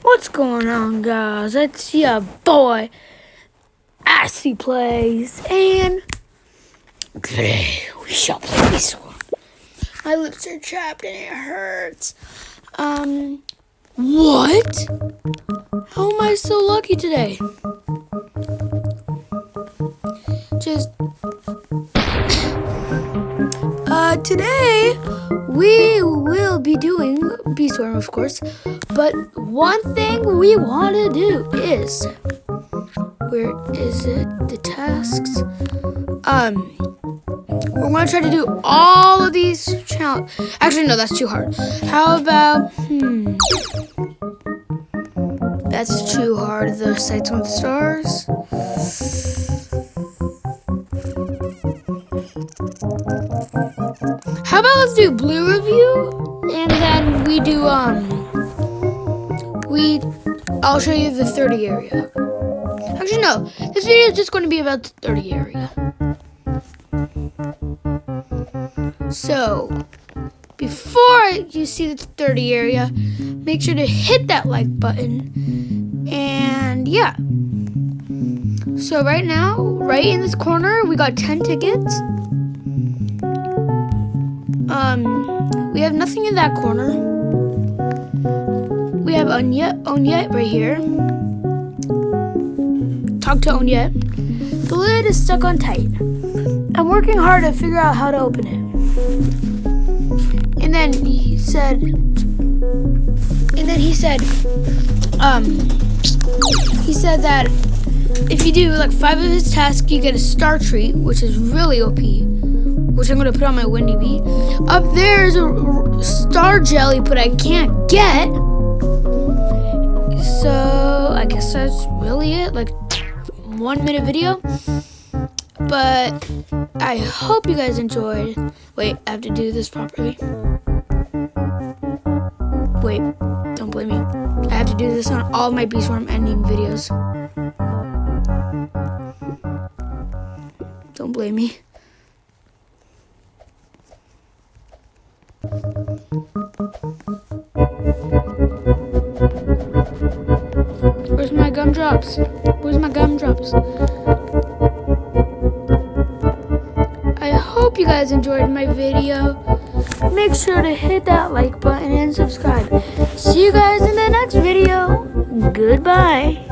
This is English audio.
What's going on, guys? It's your boy, Assy Plays, and today we shall play this one. My lips are chapped and it hurts. What? How am I so lucky today? Today we will be doing Beeswarm, of course, but one thing we want to do is, where is it? The tasks. We're going to try to do all of these challenges. Actually, no, that's too hard. How about, that's too hard. The sights on the stars. How about let's do blue review, and then we do, I'll show you the 30 area. Actually, no, this video is just going to be about the 30 area. So, before you see the 30 area, make sure to hit that like button, and yeah. So right now, right in this corner, we got 10 tickets. We have nothing in that corner. We have Onyet right here. Talk to Onyet. The lid is stuck on tight. I'm working hard to figure out how to open it. And then he said that if you do like 5 of his tasks, you get a star treat, which is really OP, which I'm gonna put on my Wendy Bee. Up there is a star jelly, but I can't get. So I guess that's really it, like 1 minute video. But I hope you guys enjoyed. Wait, I have to do this properly. Wait, don't blame me. I have to do this on all of my Beeswarm ending videos. Don't blame me. Where's my gumdrops? Where's my gumdrops? I hope you guys enjoyed my video. Make sure to hit that like button and subscribe. See you guys in the next video. Goodbye.